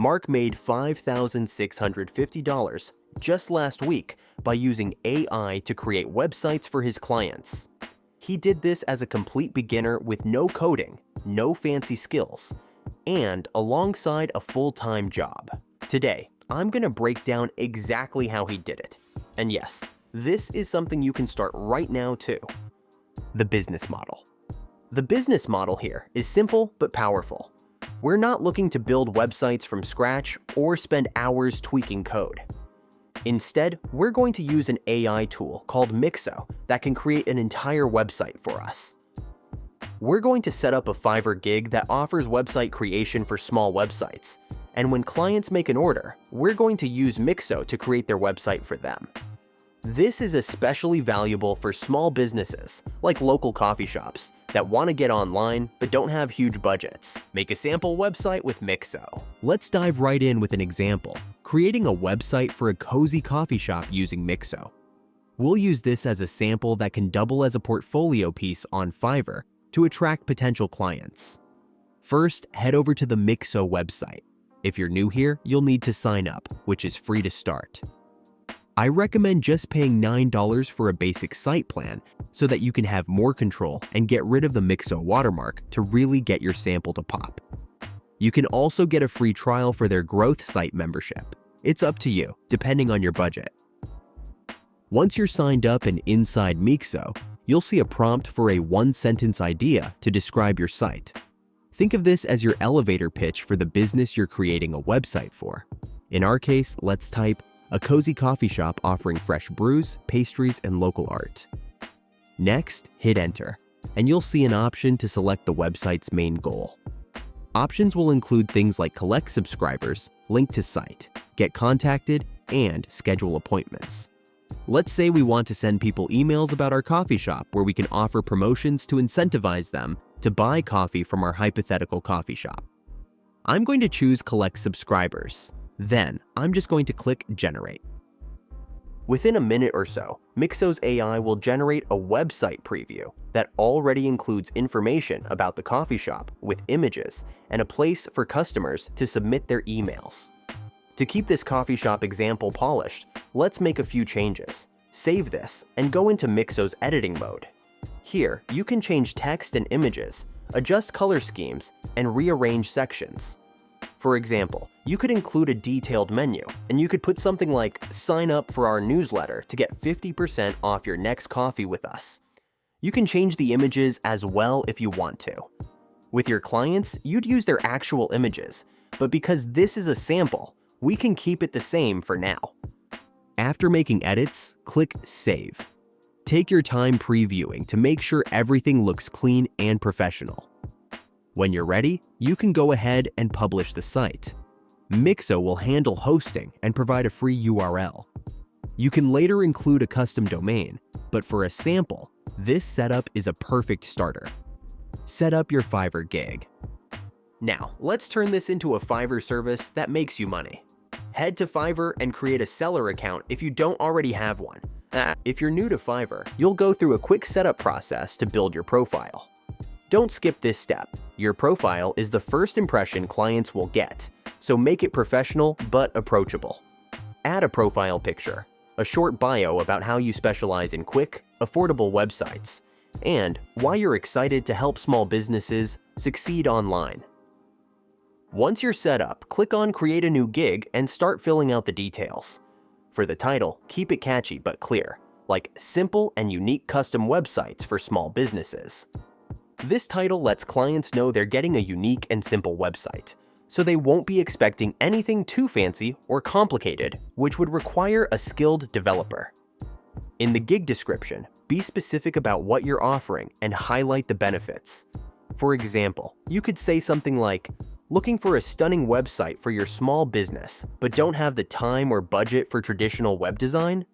Mark made $5,650 just last week by using AI to create websites for his clients. He did this as a complete beginner with no coding, no fancy skills, and alongside a full-time job. Today, I'm going to break down exactly how he did it. And yes, this is something you can start right now too. The business model. The business model here is simple but powerful. We're not looking to build websites from scratch or spend hours tweaking code. Instead, we're going to use an AI tool called Mixo that can create an entire website for us. We're going to set up a Fiverr gig that offers website creation for small websites, and when clients make an order, we're going to use Mixo to create their website for them. This is especially valuable for small businesses, like local coffee shops, that want to get online but don't have huge budgets. Make a sample website with Mixo. Let's dive right in with an example, creating a website for a cozy coffee shop using Mixo. We'll use this as a sample that can double as a portfolio piece on Fiverr to attract potential clients. First, head over to the Mixo website. If you're new here, you'll need to sign up, which is free to start. I recommend just paying $9 for a basic site plan so that you can have more control and get rid of the Mixo watermark to really get your sample to pop. You can also get a free trial for their growth site membership. It's up to you, depending on your budget. Once you're signed up and inside Mixo, you'll see a prompt for a one-sentence idea to describe your site. Think of this as your elevator pitch for the business you're creating a website for. In our case, let's type, "A cozy coffee shop offering fresh brews, pastries, and local art." Next, hit enter, and you'll see an option to select the website's main goal. Options will include things like collect subscribers, link to site, get contacted, and schedule appointments. Let's say we want to send people emails about our coffee shop where we can offer promotions to incentivize them to buy coffee from our hypothetical coffee shop. I'm going to choose collect subscribers. Then, I'm just going to click Generate. Within a minute or so, Mixo's AI will generate a website preview that already includes information about the coffee shop with images and a place for customers to submit their emails. To keep this coffee shop example polished, let's make a few changes. Save this and go into Mixo's editing mode. Here, you can change text and images, adjust color schemes, and rearrange sections. For example, you could include a detailed menu, and you could put something like, "Sign up for our newsletter to get 50% off your next coffee with us." You can change the images as well if you want to. With your clients, you'd use their actual images, but because this is a sample, we can keep it the same for now. After making edits, click Save. Take your time previewing to make sure everything looks clean and professional. When you're ready, you can go ahead and publish the site. Mixo will handle hosting and provide a free URL. You can later include a custom domain, but for a sample, this setup is a perfect starter. Set up your Fiverr gig. Now, let's turn this into a Fiverr service that makes you money. Head to Fiverr and create a seller account if you don't already have one. If you're new to Fiverr, you'll go through a quick setup process to build your profile. Don't skip this step. Your profile is the first impression clients will get, so make it professional but approachable. Add a profile picture, a short bio about how you specialize in quick, affordable websites, and why you're excited to help small businesses succeed online. Once you're set up, click on Create a New Gig and start filling out the details. For the title, keep it catchy but clear, like Simple and Unique Custom Websites for Small Businesses. This title lets clients know they're getting a unique and simple website, so they won't be expecting anything too fancy or complicated, which would require a skilled developer. In the gig description, be specific about what you're offering and highlight the benefits. For example, you could say something like, "Looking for a stunning website for your small business, but don't have the time or budget for traditional web design?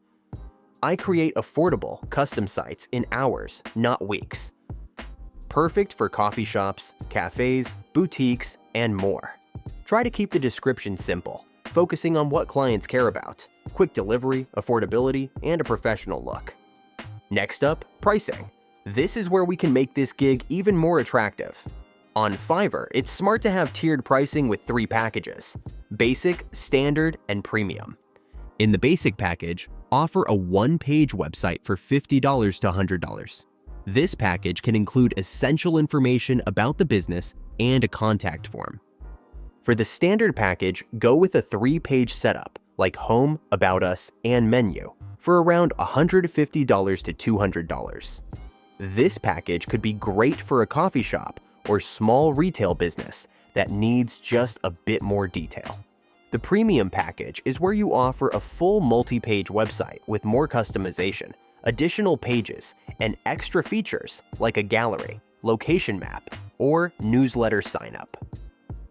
I create affordable, custom sites in hours, not weeks." Perfect for coffee shops, cafes, boutiques, and more. Try to keep the description simple, focusing on what clients care about: quick delivery, affordability, and a professional look. Next up, pricing. This is where we can make this gig even more attractive. On Fiverr, it's smart to have tiered pricing with 3 packages: Basic, Standard, and Premium. In the Basic package, offer a one-page website for $50 to $100. This package can include essential information about the business and a contact form. For the Standard package, go with a 3-page setup like Home, About Us, and Menu for around $150 to $200. This package could be great for a coffee shop or small retail business that needs just a bit more detail. The Premium package is where you offer a full multi-page website with more customization, additional pages, and extra features like a gallery, location map, or newsletter sign-up.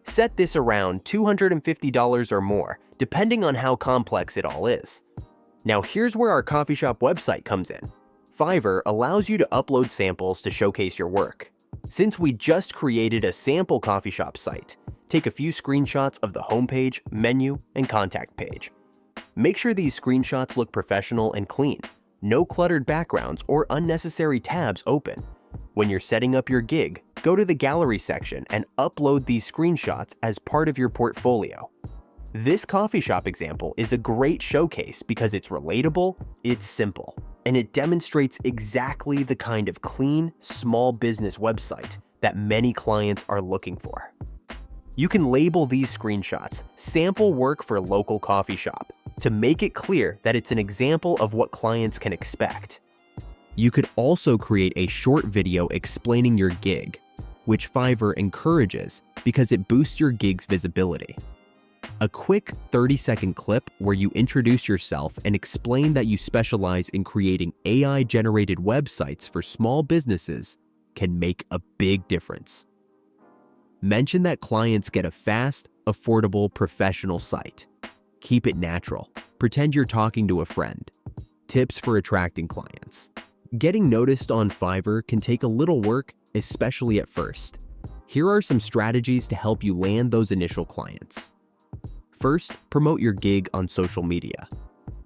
Set this around $250 or more, depending on how complex it all is. Now here's where our coffee shop website comes in. Fiverr allows you to upload samples to showcase your work. Since we just created a sample coffee shop site, take a few screenshots of the homepage, menu, and contact page. Make sure these screenshots look professional and clean. No cluttered backgrounds or unnecessary tabs open. When you're setting up your gig, go to the gallery section and upload these screenshots as part of your portfolio. This coffee shop example is a great showcase because it's relatable, it's simple, and it demonstrates exactly the kind of clean, small business website that many clients are looking for. You can label these screenshots "Sample Work for Local Coffee Shop" to make it clear that it's an example of what clients can expect. You could also create a short video explaining your gig, which Fiverr encourages because it boosts your gig's visibility. A quick 30-second clip where you introduce yourself and explain that you specialize in creating AI-generated websites for small businesses can make a big difference. Mention that clients get a fast, affordable, professional site. Keep it natural. Pretend you're talking to a friend. Tips for attracting clients. Getting noticed on Fiverr can take a little work, especially at first. Here are some strategies to help you land those initial clients. First, promote your gig on social media.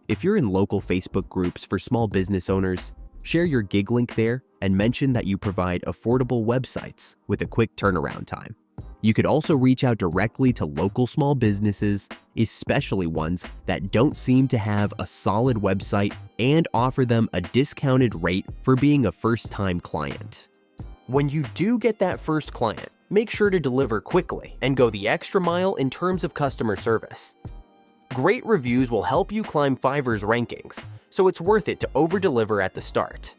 If you're in local Facebook groups for small business owners, share your gig link there and mention that you provide affordable websites with a quick turnaround time. You could also reach out directly to local small businesses, especially ones that don't seem to have a solid website, and offer them a discounted rate for being a first-time client. When you do get that first client, make sure to deliver quickly and go the extra mile in terms of customer service. Great reviews will help you climb Fiverr's rankings, so it's worth it to over-deliver at the start.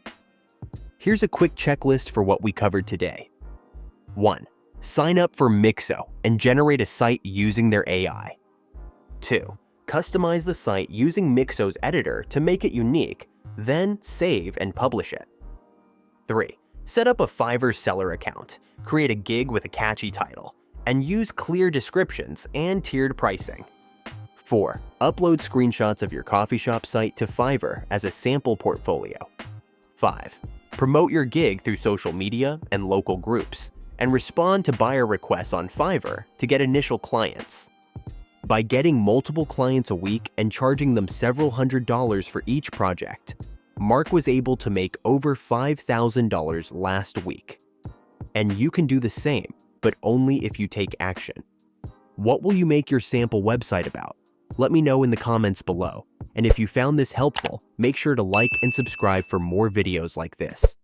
Here's a quick checklist for what we covered today. 1. Sign up for Mixo and generate a site using their AI. 2. Customize the site using Mixo's editor to make it unique, then save and publish it. 3. Set up a Fiverr seller account, create a gig with a catchy title, and use clear descriptions and tiered pricing. 4. Upload screenshots of your coffee shop site to Fiverr as a sample portfolio. 5. Promote your gig through social media and local groups, and respond to buyer requests on Fiverr to get initial clients. By getting multiple clients a week and charging them several $100s for each project, Mark was able to make over $5,000 last week. And you can do the same, but only if you take action. What will you make your sample website about? Let me know in the comments below. And if you found this helpful, make sure to like and subscribe for more videos like this.